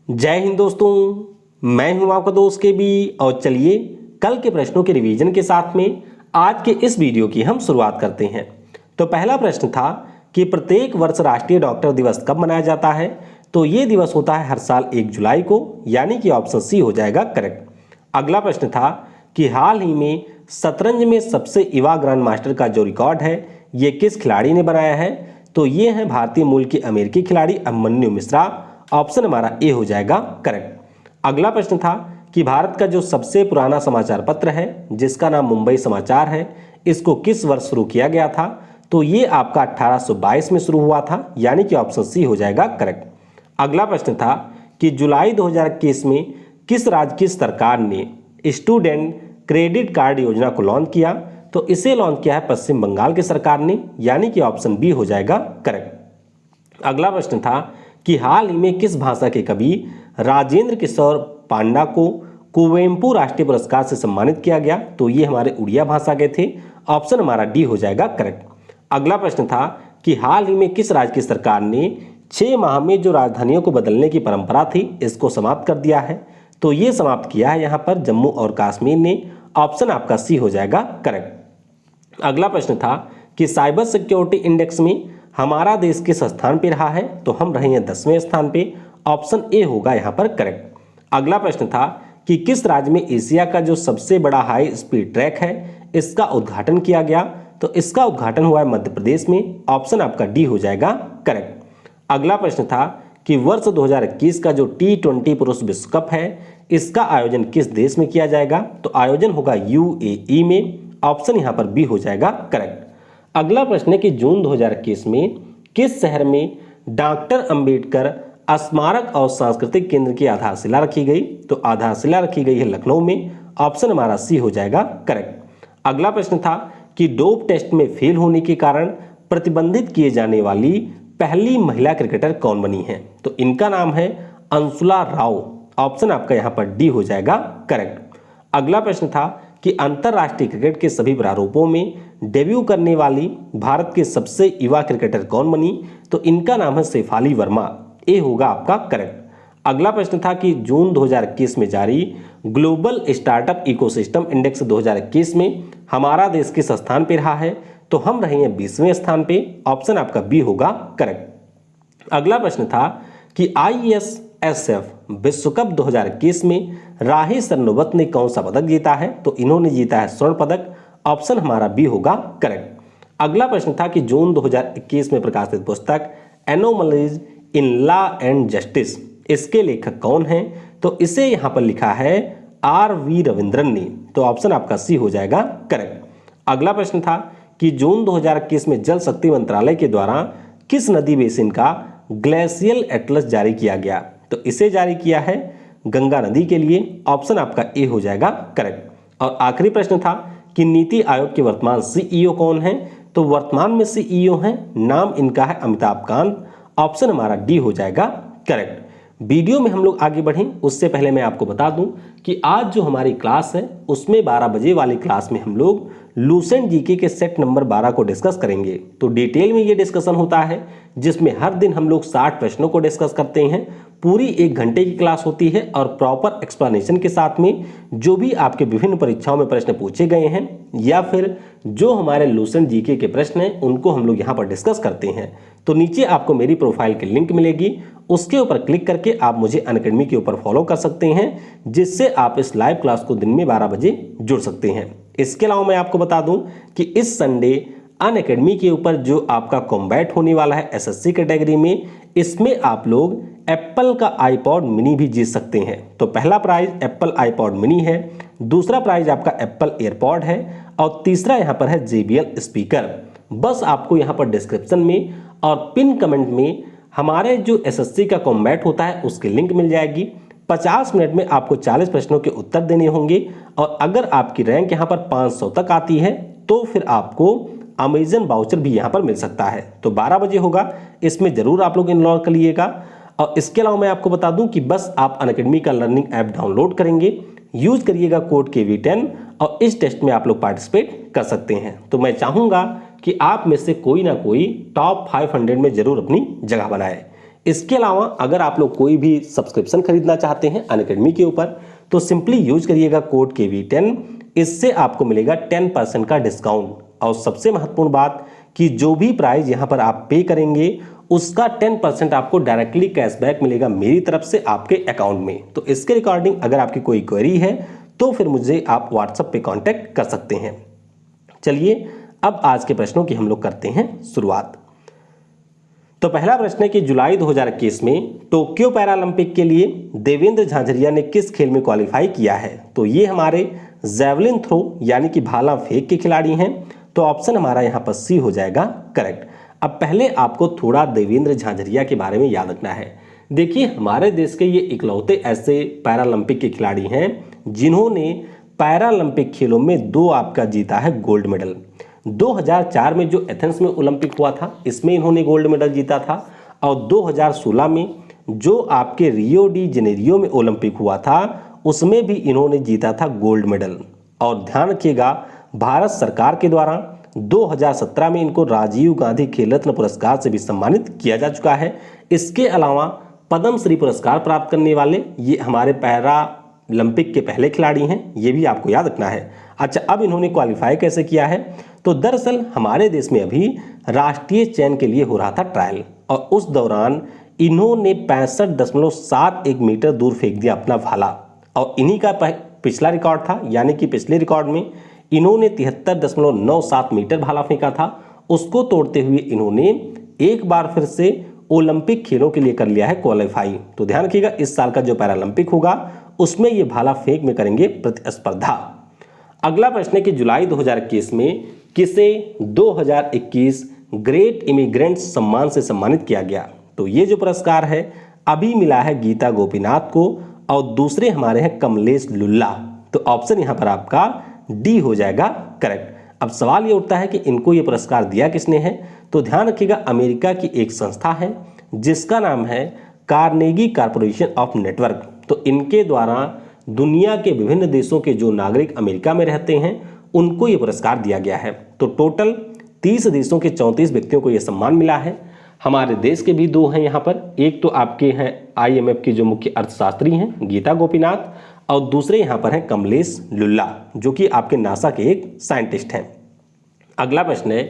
जय हिंद दोस्तों, मैं हूं आपका दोस्त के बी। और चलिए कल के प्रश्नों के रिवीजन के साथ में आज के इस वीडियो की हम शुरुआत करते हैं। तो पहला प्रश्न था कि प्रत्येक वर्ष राष्ट्रीय डॉक्टर दिवस कब मनाया जाता है। तो ये दिवस होता है हर साल 1 जुलाई को, यानी कि ऑप्शन सी हो जाएगा करेक्ट। अगला प्रश्न था कि हाल ही में शतरंज में सबसे युवा ग्रैंड मास्टर का जो रिकॉर्ड है ये किस खिलाड़ी ने बनाया है। तो ये है भारतीय मूल के अमेरिकी खिलाड़ी अभिमन्यु मिश्रा। ऑप्शन हमारा ए हो जाएगा करेक्ट। अगला प्रश्न था कि भारत का जो सबसे पुराना समाचार पत्र है जिसका नाम मुंबई समाचार है, इसको किस वर्ष शुरू किया गया था। तो ये आपका 1822 में शुरू हुआ था, यानी कि ऑप्शन सी हो जाएगा करेक्ट। अगला प्रश्न था कि जुलाई 2021 में किस राज्य की सरकार ने स्टूडेंट क्रेडिट कार्ड योजना को लॉन्च किया। तो इसे लॉन्च किया है पश्चिम बंगाल की सरकार ने, यानी कि ऑप्शन बी हो जाएगा करेक्ट। अगला प्रश्न था कि हाल ही में किस भाषा के कवि राजेंद्र किशोर पांडा को कुवेम्पू राष्ट्रीय पुरस्कार से सम्मानित किया गया। तो ये हमारे उड़िया भाषा के थे। ऑप्शन हमारा डी हो जाएगा करेक्ट। अगला प्रश्न था कि हाल ही में किस राज्य की सरकार ने 6 माह में जो राजधानियों को बदलने की परंपरा थी इसको समाप्त कर दिया है। तो ये समाप्त किया है यहाँ पर जम्मू और कश्मीर ने। ऑप्शन आपका सी हो जाएगा करेक्ट। अगला प्रश्न था कि साइबर सिक्योरिटी इंडेक्स में हमारा देश किस स्थान पे रहा है। तो हम रहे हैं 10वें स्थान पे। ऑप्शन ए होगा यहाँ पर करेक्ट। अगला प्रश्न था कि किस राज्य में एशिया का जो सबसे बड़ा हाई स्पीड ट्रैक है इसका उद्घाटन किया गया। तो इसका उद्घाटन हुआ है मध्य प्रदेश में। ऑप्शन आपका डी हो जाएगा करेक्ट। अगला प्रश्न था कि वर्ष 2021 का जो T20 पुरुष विश्व कप है इसका आयोजन किस देश में किया जाएगा। तो आयोजन होगा UAE में। ऑप्शन यहाँ पर बी हो जाएगा करेक्ट। अगला प्रश्न है कि जून 2021 में किस शहर में डॉक्टर अंबेडकर स्मारक और सांस्कृतिक केंद्र की आधारशिला रखी गई। तो आधारशिला रखी गई है लखनऊ में। ऑप्शन हमारा सी हो जाएगा करेक्ट। अगला प्रश्न था कि डोप टेस्ट में फेल होने के कारण प्रतिबंधित किए जाने वाली पहली महिला क्रिकेटर कौन बनी है। तो इनका नाम है अंशुला राव। ऑप्शन आपका यहाँ पर डी हो जाएगा करेक्ट। अगला प्रश्न था कि अंतरराष्ट्रीय क्रिकेट के सभी प्रारूपों में डेब्यू करने वाली भारत के सबसे युवा क्रिकेटर कौन बनी। तो इनका नाम है शेफाली वर्मा। ए होगा आपका करेक्ट। अगला प्रश्न था कि जून 2021 में जारी ग्लोबल स्टार्टअप इकोसिस्टम इंडेक्स 2021 में हमारा देश किस स्थान पे रहा है। तो हम रहे हैं 20वें स्थान पे। ऑप्शन आपका बी होगा करेक्ट। अगला प्रश्न था कि ISSF विश्व कप 2021 में राही सरनोबत ने कौन सा पदक जीता है। तो इन्होंने जीता है स्वर्ण पदक। ऑप्शन हमारा बी होगा करेक्ट। अगला प्रश्न था कि जून 2021 में प्रकाशित पुस्तक anomalies in law and justice इसके लेखक कौन हैं। तो इसे यहाँ पर लिखा है RV रविंद्रन ने। तो ऑप्शन आपका सी हो जाएगा करेक्ट। अगला प्रश्न था कि जून 2021 में जल शक्ति मंत्रालय के द्वारा किस नदी बेसिन का ग्लेशियल एटलस जारी किया गया। तो इसे जारी किया है गंगा नदी के लिए। ऑप्शन आपका ए हो जाएगा करेक्ट। और आखिरी प्रश्न था कि नीति आयोग के वर्तमान CEO कौन है। तो वर्तमान में CEO हैं, नाम इनका है अमिताभ कांत। ऑप्शन हमारा डी हो जाएगा करेक्ट। वीडियो में हम लोग आगे बढ़ें उससे पहले मैं आपको बता दूं कि आज जो हमारी क्लास है उसमें 12 बजे वाली क्लास में हम लोग लूसेंट जीके के सेट नंबर 12 को डिस्कस करेंगे। तो डिटेल में ये डिस्कशन होता है जिसमें हर दिन हम लोग 60 प्रश्नों को डिस्कस करते हैं। पूरी 1 घंटे की क्लास होती है और प्रॉपर एक्सप्लेनेशन के साथ में जो भी आपके विभिन्न परीक्षाओं में प्रश्न पूछे गए हैं या फिर जो हमारे लूसेंट जीके के प्रश्न हैं उनको हम लोग यहाँ पर डिस्कस करते हैं। तो नीचे आपको मेरी प्रोफाइल की लिंक मिलेगी, उसके ऊपर क्लिक करके आप मुझे अनअकैडमी के ऊपर फॉलो कर सकते हैं जिससे आप इस लाइव क्लास को दिन में 12 बजे जुड़ सकते हैं। इसके अलावा मैं आपको बता दूं कि इस संडे अनअकैडमी के ऊपर जो आपका कॉम्बैट होने वाला है SSC कैटेगरी में, इसमें आप लोग एप्पल का iPod मिनी भी जीत सकते हैं। तो पहला प्राइज एप्पल iPod मिनी है, दूसरा प्राइज आपका एप्पल एयरपॉड है और तीसरा यहाँ पर है JBL स्पीकर। बस आपको यहाँ पर डिस्क्रिप्शन में और पिन कमेंट में हमारे जो SSC का कॉम्बैट होता है उसकी लिंक मिल जाएगी। 50 मिनट में आपको 40 प्रश्नों के उत्तर देने होंगे और अगर आपकी रैंक यहाँ पर 500 तक आती है तो फिर आपको अमेजन वाउचर भी यहाँ पर मिल सकता है। तो 12 बजे होगा, इसमें जरूर आप लोग इनरोल कर लिएगा। और इसके अलावा मैं आपको बता दूं कि बस आप अनअकैडमी का लर्निंग ऐप डाउनलोड करेंगे, यूज करिएगा कोड KV10 और इस टेस्ट में आप लोग पार्टिसिपेट कर सकते हैं। तो मैं चाहूँगा कि आप में से कोई ना कोई टॉप 500 में जरूर अपनी जगह बनाए। इसके अलावा अगर आप लोग कोई भी सब्सक्रिप्शन खरीदना चाहते हैं अनअकैडमी के ऊपर तो सिंपली यूज करिएगा कोड KV10, इससे आपको मिलेगा 10% का डिस्काउंट। और सबसे महत्वपूर्ण बात कि जो भी प्राइस यहाँ पर आप पे करेंगे उसका 10% आपको डायरेक्टली कैशबैक मिलेगा मेरी तरफ से आपके अकाउंट में। तो इसके रिगार्डिंग अगर आपकी कोई क्वेरी है तो फिर मुझे आप व्हाट्सएप पे कांटेक्ट कर सकते हैं। चलिए अब आज के प्रश्नों की हम लोग करते हैं शुरुआत। तो पहला प्रश्न है कि जुलाई 2021 में टोक्यो पैरालंपिक के लिए देवेंद्र झाझरिया ने किस खेल में क्वालिफाई किया है? तो ये हमारे जैवलिन थ्रो यानी कि भाला फेंक के खिलाड़ी हैं। तो ऑप्शन हमारा यहाँ पर सी हो जाएगा करेक्ट। अब पहले आपको थोड़ा देवेंद्र झाझरिया के बारे में याद रखना है। देखिए हमारे देश के ये इकलौते ऐसे पैरालंपिक के खिलाड़ी हैं जिन्होंने पैरालंपिक खेलों में 2 आपका जीता है गोल्ड मेडल। 2004 में जो एथेंस में ओलंपिक हुआ था इसमें इन्होंने गोल्ड मेडल जीता था, और 2016 में जो आपके रियो डी जेनेरियो में ओलंपिक हुआ था उसमें भी इन्होंने जीता था गोल्ड मेडल। और ध्यान रखिएगा भारत सरकार के द्वारा 2017 में इनको राजीव गांधी खेल रत्न पुरस्कार से भी सम्मानित किया जा चुका है। इसके अलावा पद्म श्री पुरस्कार प्राप्त करने वाले ये हमारे पैरालंपिक के पहले खिलाड़ी हैं, ये भी आपको याद रखना है। अच्छा, अब इन्होंने क्वालिफाई कैसे किया है? तो दरअसल हमारे देश में अभी राष्ट्रीय चयन के लिए हो रहा था ट्रायल, और उस दौरान इन्होंने 65.71 मीटर दूर फेंक दिया अपना भाला। और इन्हीं का पिछला रिकॉर्ड था, यानी कि पिछले रिकॉर्ड में इन्होंने 73.97 मीटर भाला फेंका था। उसको तोड़ते हुए इन्होंने एक बार फिर से ओलंपिक खेलों के लिए कर लिया है क्वालिफाई। तो ध्यान रखिएगा इस साल का जो पैरालंपिक होगा उसमें ये भाला फेंक में करेंगे प्रतिस्पर्धा। अगला प्रश्न है कि जुलाई 2021 में किसे 2021 ग्रेट इमिग्रेंट सम्मान से सम्मानित किया गया? तो ये जो पुरस्कार है अभी मिला है गीता गोपीनाथ को, और दूसरे हमारे हैं कमलेश लुल्ला। तो ऑप्शन यहाँ पर आपका डी हो जाएगा करेक्ट। अब सवाल ये उठता है कि इनको ये पुरस्कार दिया किसने है? तो ध्यान रखिएगा अमेरिका की एक संस्था है जिसका नाम है कार्नेगी कॉर्पोरेशन ऑफ नेटवर्क। तो इनके द्वारा दुनिया के विभिन्न देशों के जो नागरिक अमेरिका में रहते हैं उनको ये पुरस्कार दिया गया है। तो टोटल 30 देशों के 34 व्यक्तियों को ये सम्मान मिला है। हमारे देश के भी 2 हैं यहाँ पर, एक तो आपके हैं IMF के जो मुख्य अर्थशास्त्री हैं गीता गोपीनाथ, और दूसरे यहाँ पर हैं कमलेश लुल्ला जो कि आपके नासा के एक साइंटिस्ट हैं। अगला प्रश्न है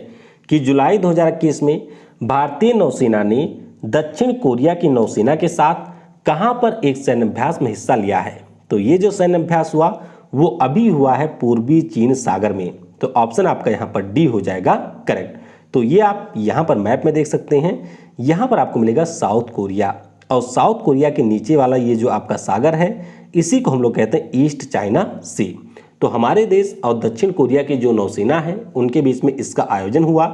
कि जुलाई 2021 में भारतीय नौसेना ने दक्षिण कोरिया की नौसेना के साथ कहां पर एक सैन्य अभ्यास में हिस्सा लिया है? तो ये जो सैन्य अभ्यास हुआ वो अभी हुआ है पूर्वी चीन सागर में। तो ऑप्शन आपका यहाँ पर डी हो जाएगा करेक्ट। तो ये आप यहाँ पर मैप में देख सकते हैं, यहाँ पर आपको मिलेगा साउथ कोरिया, और साउथ कोरिया के नीचे वाला ये जो आपका सागर है इसी को हम लोग कहते हैं ईस्ट चाइना सी। तो हमारे देश और दक्षिण कोरिया की जो नौसेना है उनके बीच में इसका आयोजन हुआ।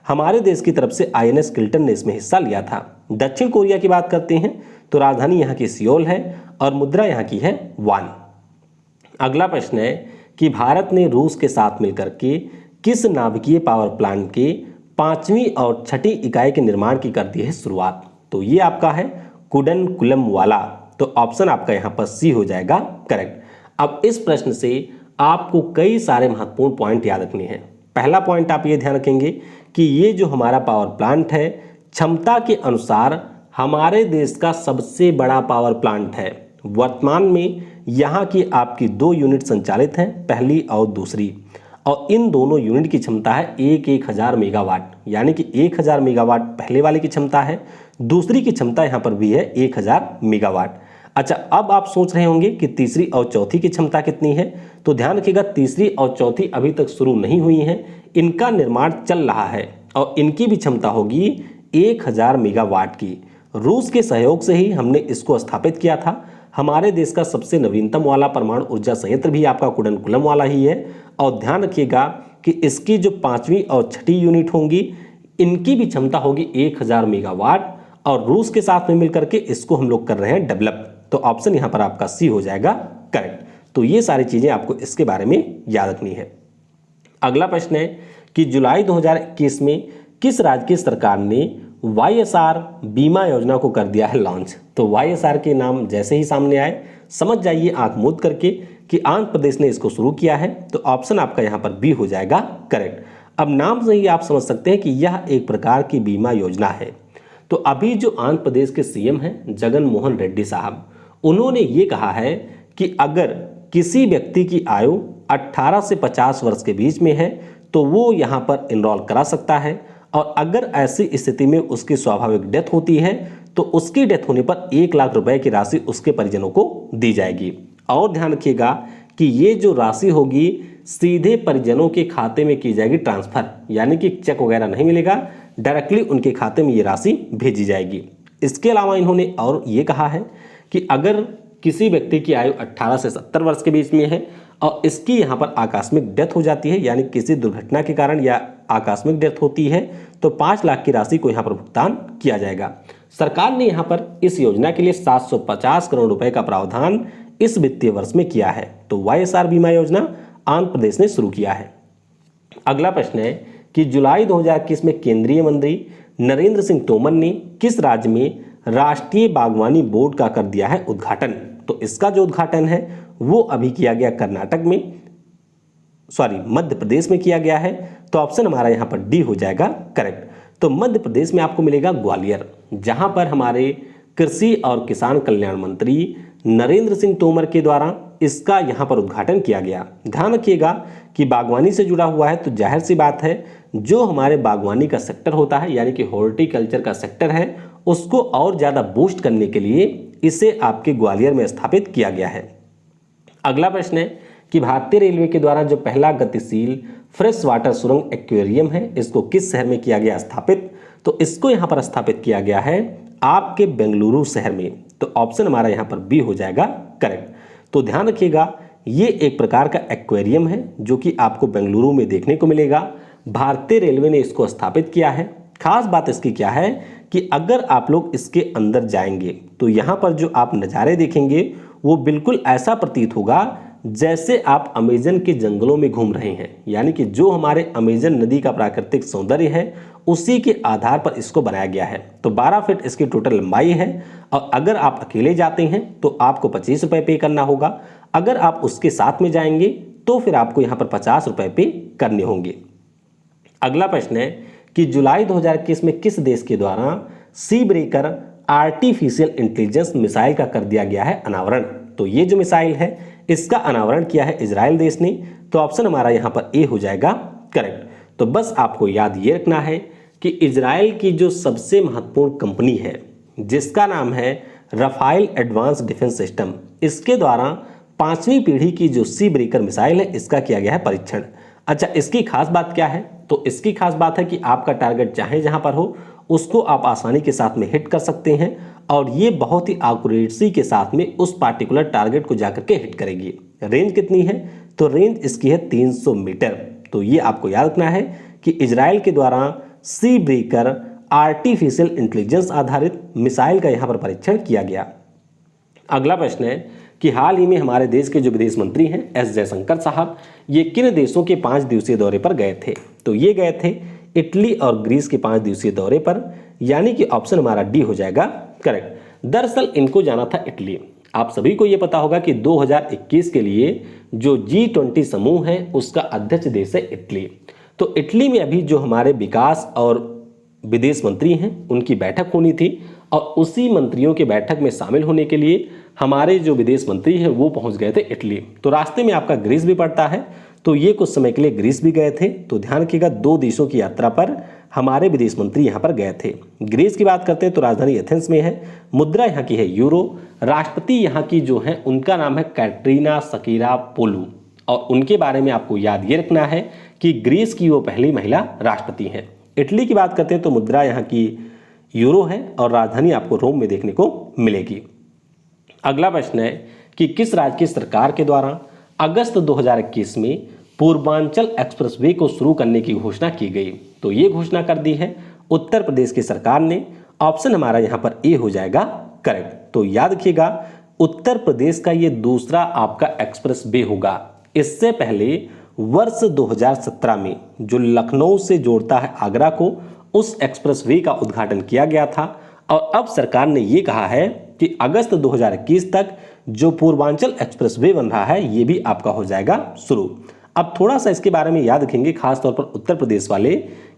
हमारे देश की तरफ से INS किल्टन ने इसमें हिस्सा लिया था। दक्षिण कोरिया की बात करते हैं तो राजधानी यहाँ की सियोल है और मुद्रा यहाँ की है वान। अगला प्रश्न है कि भारत ने रूस के साथ मिलकर के किस नाभिकीय पावर प्लांट के 5वीं और 6ठी इकाई के निर्माण की कर दी है शुरुआत? तो ये आपका है कुडनकुलम वाला। तो ऑप्शन आपका यहाँ पर सी हो जाएगा करेक्ट। अब इस प्रश्न से आपको कई सारे महत्वपूर्ण पॉइंट याद रखने हैं। पहला पॉइंट आप ये ध्यान रखेंगे कि ये जो हमारा पावर प्लांट है क्षमता के अनुसार हमारे देश का सबसे बड़ा पावर प्लांट है। वर्तमान में यहाँ की आपकी 2 यूनिट संचालित हैं, पहली और दूसरी, और इन दोनों यूनिट की क्षमता है 1000 मेगावाट, यानी कि 1000 मेगावाट पहले वाले की क्षमता है, दूसरी की क्षमता यहाँ पर भी है 1000 मेगावाट। अच्छा, अब आप सोच रहे होंगे कि तीसरी और चौथी की क्षमता कितनी है? तो ध्यान रखिएगा तीसरी और चौथी अभी तक शुरू नहीं हुई हैं, इनका निर्माण चल रहा है और इनकी भी क्षमता होगी 1000 मेगावाट की। रूस के सहयोग से ही हमने इसको स्थापित किया था। हमारे देश का सबसे नवीनतम वाला परमाणु ऊर्जा संयंत्र भी आपका कुडनकुलम वाला ही है। और ध्यान रखिएगा कि इसकी जो 5वीं और 6ठी यूनिट होंगी इनकी भी क्षमता होगी 1000 मेगावाट, और रूस के साथ में मिलकर के इसको हम लोग कर रहे हैं डेवलप। तो ऑप्शन यहाँ पर आपका सी हो जाएगा करेक्ट। तो ये सारी चीज़ें आपको इसके बारे में याद रखनी है। अगला प्रश्न है कि जुलाई 2021 में किस राज्य की सरकार ने YSR बीमा योजना को कर दिया है लॉन्च? तो YSR के नाम जैसे ही सामने आए समझ जाइए आंख मूंद करके कि आंध्र प्रदेश ने इसको शुरू किया है। तो ऑप्शन आपका यहाँ पर बी हो जाएगा करेक्ट। अब नाम से ही आप समझ सकते हैं कि यह एक प्रकार की बीमा योजना है। तो अभी जो आंध्र प्रदेश के सीएम हैं जगन मोहन रेड्डी साहब, उन्होंने ये कहा है कि अगर किसी व्यक्ति की आयु 18 से 50 वर्ष के बीच में है तो वो यहाँ पर इनरोल करा सकता है, और अगर ऐसी स्थिति में उसकी स्वाभाविक डेथ होती है तो उसकी डेथ होने पर 1 लाख रुपए की राशि उसके परिजनों को दी जाएगी। और ध्यान रखिएगा कि ये जो राशि होगी सीधे परिजनों के खाते में की जाएगी ट्रांसफर, यानी कि चेक वगैरह नहीं मिलेगा, डायरेक्टली उनके खाते में ये राशि भेजी जाएगी। इसके अलावा इन्होंने और ये कहा है कि अगर किसी व्यक्ति की आयु 18 से 70 वर्ष के बीच में है और इसकी यहाँ पर आकस्मिक डेथ हो जाती है, यानी किसी दुर्घटना के कारण या आकस्मिक डेथ होती है, तो 5 लाख की राशि को यहाँ पर भुगतान किया जाएगा। सरकार ने यहाँ पर इस योजना के लिए 750 करोड़ रुपए का प्रावधान इस वित्तीय वर्ष में किया है। तो वाईएसआर बीमा योजना आंध्र प्रदेश ने शुरू किया है। अगला प्रश्न है कि जुलाई 2021 में केंद्रीय मंत्री नरेंद्र सिंह तोमर ने किस राज्य में राष्ट्रीय बागवानी बोर्ड का कर दिया है उद्घाटन? तो इसका जो उद्घाटन है वो अभी किया गया कर्नाटक में, मध्य प्रदेश में किया गया है। तो ऑप्शन हमारा यहाँ पर डी हो जाएगा करेक्ट। तो मध्य प्रदेश में आपको मिलेगा ग्वालियर, जहां पर हमारे कृषि और किसान कल्याण मंत्री नरेंद्र सिंह तोमर के द्वारा इसका यहां पर उद्घाटन किया गया। ध्यान रखिएगा कि बागवानी से जुड़ा हुआ है तो जाहिर सी बात है जो हमारे बागवानी का सेक्टर होता है, यानी कि हॉर्टिकल्चर का सेक्टर है, उसको और ज़्यादा बूस्ट करने के लिए इसे आपके ग्वालियर में स्थापित किया गया है। अगला प्रश्न है कि भारतीय रेलवे के द्वारा जो पहला गतिशील फ्रेश वाटर सुरंग एक्वेरियम है इसको किस शहर में किया गया स्थापित? तो इसको यहाँ पर स्थापित किया गया है आपके बेंगलुरु शहर में। तो ऑप्शन हमारा यहाँ पर बी हो जाएगा करेक्ट। तो ध्यान रखिएगा ये एक प्रकार का एक्वेरियम है जो कि आपको बेंगलुरु में देखने को मिलेगा। भारतीय रेलवे ने इसको स्थापित किया है। खास बात इसकी क्या है कि अगर आप लोग इसके अंदर जाएंगे तो यहाँ पर जो आप नज़ारे देखेंगे वो बिल्कुल ऐसा प्रतीत होगा जैसे आप अमेजन के जंगलों में घूम रहे हैं, यानी कि जो हमारे अमेजन नदी का प्राकृतिक सौंदर्य है उसी के आधार पर इसको बनाया गया है। तो 12 फीट इसकी टोटल लंबाई है, और अगर आप अकेले जाते हैं तो आपको 25 रुपये पे करना होगा। अगर आप उसके साथ में जाएंगे तो फिर आपको यहाँ पर 50 रुपये पे करने होंगे। अगला प्रश्न है कि जुलाई 2021 में किस देश के द्वारा सी ब्रेकर आर्टिफिशियल इंटेलिजेंस मिसाइल का कर दिया गया है अनावरण? तो ये जो मिसाइल है इसका अनावरण किया है इजराइल देश ने। तो ऑप्शन हमारा यहाँ पर ए हो जाएगा करेक्ट। तो बस आपको याद ये रखना है कि इजराइल की जो सबसे महत्वपूर्ण कंपनी है जिसका नाम है राफेल एडवांस डिफेंस सिस्टम, इसके द्वारा 5वीं पीढ़ी की जो सी ब्रेकर मिसाइल है इसका किया गया है परीक्षण। अच्छा, इसकी खास बात क्या है? तो इसकी खास बात है कि आपका टारगेट चाहे जहां पर हो उसको आप आसानी के साथ में हिट कर सकते हैं, और ये बहुत ही एक्यूरेसी के साथ में उस पार्टिकुलर टारगेट को जाकर के हिट करेगी। रेंज कितनी है? तो रेंज इसकी है 300 मीटर। तो ये आपको याद रखना है कि इजराइल के द्वारा सी ब्रेकर आर्टिफिशियल इंटेलिजेंस आधारित मिसाइल का यहाँ पर परीक्षण किया गया। अगला प्रश्न है कि हाल ही में हमारे देश के जो विदेश मंत्री हैं एस जयशंकर साहब, ये किन देशों के 5 दिवसीय दौरे पर गए थे? तो ये गए थे इटली और ग्रीस के 5 दिवसीय दौरे पर, यानी कि ऑप्शन हमारा डी हो जाएगा करेक्ट। दरअसल इनको जाना था इटली। आप सभी को ये पता होगा कि 2021 के लिए जो G20 समूह है उसका अध्यक्ष देश है इटली। तो इटली में अभी जो हमारे विकास और विदेश मंत्री हैं उनकी बैठक होनी थी, और उसी मंत्रियों के बैठक में शामिल होने के लिए हमारे जो विदेश मंत्री हैं वो पहुंच गए थे इटली। तो रास्ते में आपका ग्रीस भी पड़ता है, तो ये कुछ समय के लिए ग्रीस भी गए थे। तो ध्यान रखिएगा 2 देशों की यात्रा पर हमारे विदेश मंत्री यहाँ पर गए थे। ग्रीस की बात करते हैं तो राजधानी एथेंस में है, मुद्रा यहाँ की है यूरो, राष्ट्रपति यहाँ की जो है उनका नाम है कैटरीना सकीरापोलू, और उनके बारे में आपको याद ये रखना है कि ग्रीस की वो पहली महिला राष्ट्रपति हैं। इटली की बात करते हैं तो मुद्रा यहाँ की यूरो है, और राजधानी आपको रोम में देखने को मिलेगी। अगला प्रश्न है कि किस राज्य की सरकार के द्वारा अगस्त 2021 में पूर्वांचल एक्सप्रेसवे को शुरू करने की घोषणा की गई? तो ये घोषणा कर दी है उत्तर प्रदेश की सरकार ने। ऑप्शन हमारा यहाँ पर ए हो जाएगा करेक्ट। तो याद रखिएगा उत्तर प्रदेश का ये दूसरा आपका एक्सप्रेसवे होगा। इससे पहले वर्ष 2017 में जो लखनऊ से जोड़ता है आगरा को, उस एक्सप्रेसवे का उद्घाटन किया गया था, और अब सरकार ने ये कहा है कि अगस्त 2021 तक जो पूर्वांचल एक्सप्रेसवे बन रहा है ये भी आपका हो जाएगा शुरू। अब थोड़ा सा इसके बारे में याद रखेंगे खासतौर पर उत्तर प्रदेश वाले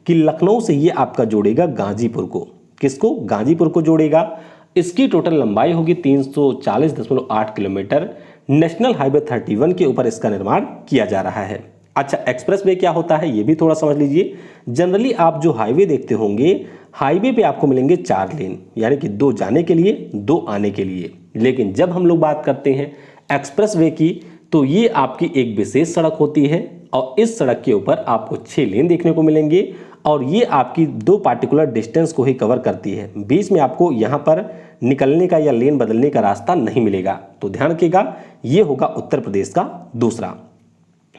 कि लखनऊ से ये आपका जोड़ेगा गाजीपुर को, किसको? गाजीपुर को जोड़ेगा। इसकी टोटल लंबाई होगी 340.8 किलोमीटर। नेशनल हाईवे 31 के ऊपर इसका निर्माण किया जा रहा है। अच्छा, एक्सप्रेसवे क्या होता है ये भी थोड़ा समझ लीजिए। जनरली आप जो हाईवे देखते होंगे, हाईवे पे आपको मिलेंगे 4 लेन, यानी कि 2 जाने के लिए 2 आने के लिए। लेकिन जब हम लोग बात करते हैं एक्सप्रेसवे की, तो ये आपकी एक विशेष सड़क होती है और इस सड़क के ऊपर आपको 6 लेन देखने को मिलेंगे और ये आपकी 2 पार्टिकुलर डिस्टेंस को ही कवर करती है। बीच में आपको यहाँ पर निकलने का या लेन बदलने का रास्ता नहीं मिलेगा। तो ध्यान रखिएगा, ये होगा उत्तर प्रदेश का दूसरा।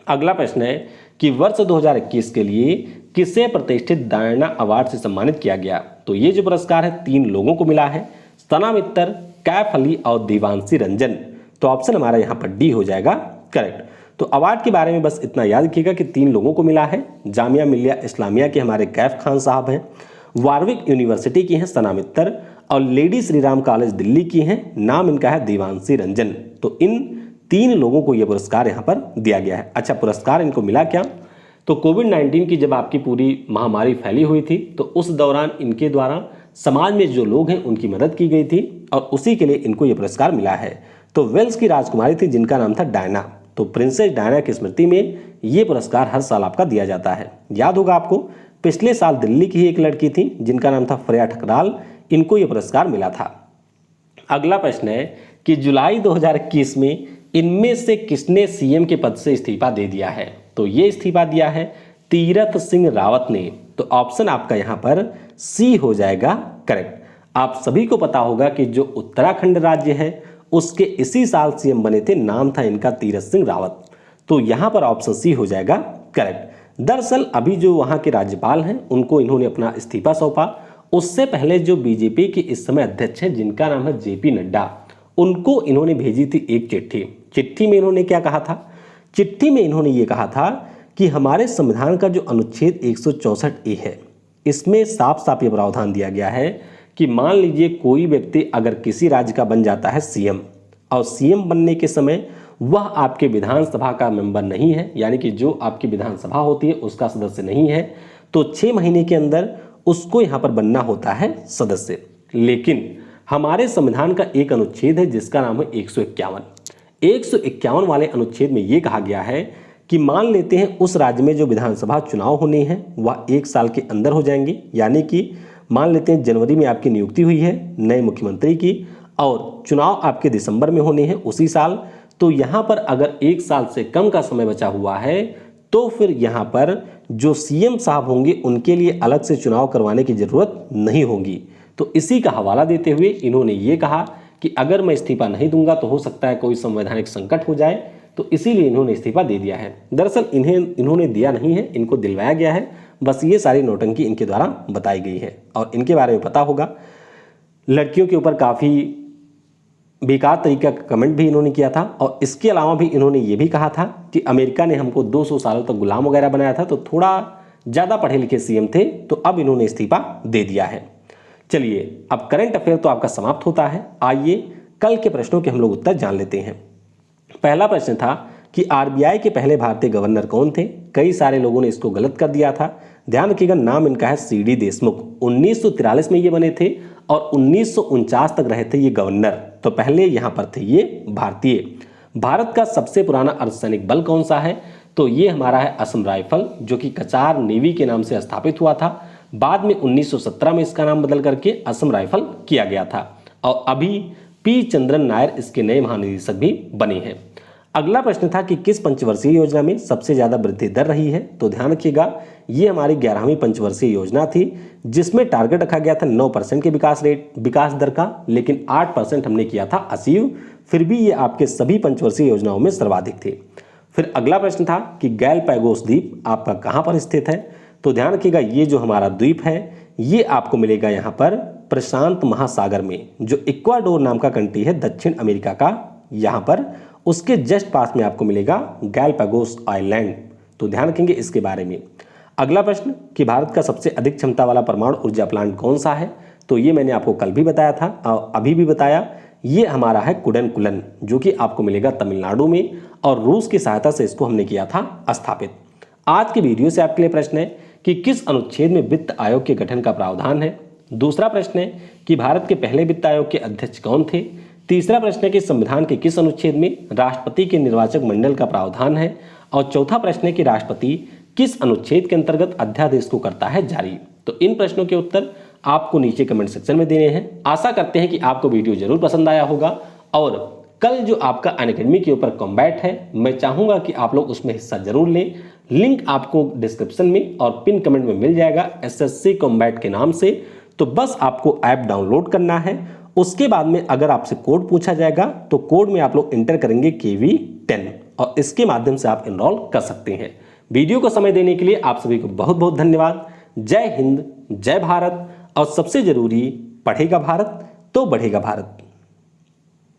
अगला प्रश्न है कि वर्ष 2021 के लिए किसे प्रतिष्ठित डायना अवार्ड से सम्मानित किया गया? तो ये जो पुरस्कार है 3 लोगों को मिला है, सना मित्तर, कैफ अली और देवांशी रंजन। तो ऑप्शन हमारा यहाँ पर डी हो जाएगा करेक्ट। तो अवार्ड के बारे में बस इतना याद रखिएगा कि 3 लोगों को मिला है। जामिया मिलिया इस्लामिया के हमारे कैफ खान साहब हैं, वारविक यूनिवर्सिटी की हैं सना मित्तर और लेडी श्री राम कॉलेज दिल्ली की हैं, नाम इनका है देवांशी रंजन। तो इन 3 लोगों को यह पुरस्कार यहाँ पर दिया गया है। अच्छा, पुरस्कार इनको मिला क्या? तो कोविड-19 की जब आपकी पूरी महामारी फैली हुई थी, तो उस दौरान इनके द्वारा समाज में जो लोग हैं उनकी मदद की गई थी और उसी के लिए इनको यह पुरस्कार मिला है। तो वेल्स की राजकुमारी थी जिनका नाम था डायना। तो प्रिंसेस डायना की स्मृति में ये पुरस्कार हर साल आपका दिया जाता है। याद होगा आपको, पिछले साल दिल्ली की ही एक लड़की थी जिनका नाम था फ्रेया ठकराल, इनको ये पुरस्कार मिला था। अगला प्रश्न है कि जुलाई 2021 में इनमें से किसने सीएम के पद से इस्तीफा दे दिया है? तो ये इस्तीफा दिया है तीरथ सिंह रावत ने। तो ऑप्शन आपका यहाँ पर सी हो जाएगा करेक्ट। आप सभी को पता होगा कि जो उत्तराखंड राज्य है उसके इसी साल सीएम बने थे, नाम था इनका तीरथ सिंह रावत। तो यहाँ पर ऑप्शन सी हो जाएगा करेक्ट। दरअसल अभी जो वहाँ के राज्यपाल हैं उनको इन्होंने अपना इस्तीफा सौंपा। उससे पहले जो बीजेपी के इस समय अध्यक्ष हैं जिनका नाम है जेपी नड्डा, उनको इन्होंने भेजी थी एक चिट्ठी में इन्होंने क्या कहा था? चिट्ठी में इन्होंने ये कहा था कि हमारे संविधान का जो अनुच्छेद 164A है, इसमें साफ साफ ये प्रावधान दिया गया है कि मान लीजिए कोई व्यक्ति अगर किसी राज्य का बन जाता है सीएम और सीएम बनने के समय वह आपके विधानसभा का मेंबर नहीं है, यानी कि जो आपकी विधानसभा होती है उसका सदस्य नहीं है, तो 6 महीने के अंदर उसको यहाँ पर बनना होता है सदस्य। लेकिन हमारे संविधान का एक अनुच्छेद है जिसका नाम है 151 वाले अनुच्छेद में ये कहा गया है कि मान लेते हैं उस राज्य में जो विधानसभा चुनाव होने हैं वह 1 साल के अंदर हो जाएंगे, यानी कि मान लेते हैं जनवरी में आपकी नियुक्ति हुई है नए मुख्यमंत्री की और चुनाव आपके दिसंबर में होने हैं उसी साल। तो यहाँ पर अगर 1 साल से कम का समय बचा हुआ है तो फिर यहाँ पर जो सीएम साहब होंगे उनके लिए अलग से चुनाव करवाने की जरूरत नहीं होगी। तो इसी का हवाला देते हुए इन्होंने ये कहा कि अगर मैं इस्तीफा नहीं दूंगा तो हो सकता है कोई संवैधानिक संकट हो जाए, तो इसीलिए इन्होंने इस्तीफा दे दिया है। दरअसल इन्होंने दिया नहीं है, इनको दिलवाया गया है। बस ये सारी नौटंकी इनके द्वारा बताई गई है और इनके बारे में पता होगा। लड़कियों के ऊपर काफ़ी बेकार तरीका का कमेंट भी इन्होंने किया था और इसके अलावा भी इन्होंने ये भी कहा था कि अमेरिका ने हमको 200 सालों तक गुलाम वगैरह बनाया था, तो थोड़ा ज़्यादा पढ़े लिखे सीएम थे, तो अब इन्होंने इस्तीफा दे दिया है। चलिए, अब करंट अफेयर तो आपका समाप्त होता है। आइए कल के प्रश्नों के हम लोग उत्तर जान लेते हैं। पहला प्रश्न था कि आरबीआई के पहले भारतीय गवर्नर कौन थे? कई सारे लोगों ने इसको गलत कर दिया था। ध्यान रखिएगा, नाम इनका है सीडी देशमुख। 1943 में ये बने थे और 1949 तक रहे थे ये गवर्नर। तो पहले यहाँ पर थे ये भारतीय। भारत का सबसे पुराना अर्धसैनिक बल कौन सा है? तो ये हमारा है असम राइफल, जो कि कचार नेवी के नाम से स्थापित हुआ था। बाद में 1917 में इसका नाम बदल करके असम राइफल किया गया था और अभी पी चंद्रन नायर इसके नए महानिदेशक भी बने हैं। अगला प्रश्न था कि किस पंचवर्षीय योजना में सबसे ज्यादा वृद्धि दर रही है? तो ध्यान रखिएगा, ये हमारी 11वीं पंचवर्षीय योजना थी जिसमें टारगेट रखा गया था 9% के विकास दर का, लेकिन 8% हमने किया था अचीव। फिर भी ये आपके सभी पंचवर्षीय योजनाओं में सर्वाधिक थे। फिर अगला प्रश्न था कि गैलपैगोस द्वीप आपका कहाँ पर स्थित है? तो ध्यान रखिएगा, ये जो हमारा द्वीप है ये आपको मिलेगा यहाँ पर प्रशांत महासागर में, जो इक्वाडोर नाम का कंट्री है दक्षिण अमेरिका का, यहाँ पर उसके जस्ट पास में आपको मिलेगा गैलपैगोस आइलैंड। तो ध्यान रखेंगे इसके बारे में। अगला प्रश्न कि भारत का सबसे अधिक क्षमता वाला परमाणु ऊर्जा प्लांट कौन सा है? तो ये मैंने आपको कल भी बताया था और अभी भी बताया, ये हमारा है कुडनकुलन, जो कि आपको मिलेगा तमिलनाडु में और रूस की सहायता से इसको हमने किया था स्थापित। आज के वीडियो से आपके लिए प्रश्न है कि किस अनुच्छेद में वित्त आयोग के गठन का प्रावधान है? दूसरा प्रश्न है कि भारत के पहले वित्त आयोग के अध्यक्ष कौन थे। तीसरा प्रश्न है कि संविधान के किस अनुच्छेद में राष्ट्रपति के निर्वाचक मंडल का प्रावधान है। और चौथा प्रश्न है कि राष्ट्रपति किस अनुच्छेद के अंतर्गत अध्यादेश को करता है जारी। तो इन प्रश्नों के उत्तर आपको नीचे कमेंट सेक्शन में देने हैं। आशा करते हैं कि आपको वीडियो जरूर पसंद आया होगा और कल जो आपका अनअकैडमी के ऊपर कॉम्बैट है, मैं चाहूंगा कि आप लोग उसमें हिस्सा जरूर लें। लिंक आपको डिस्क्रिप्शन में और पिन कमेंट में मिल जाएगा एसएससी कॉम्बैट के नाम से। तो बस आपको ऐप डाउनलोड करना है। उसके बाद में अगर आपसे कोड पूछा जाएगा तो कोड में आप लोग इंटर करेंगे KV10 और इसके माध्यम से आप एनरोल कर सकते हैं। वीडियो को समय देने के लिए आप सभी को बहुत बहुत धन्यवाद। जय हिंद, जय भारत और सबसे जरूरी, पढ़ेगा भारत तो बढ़ेगा भारत।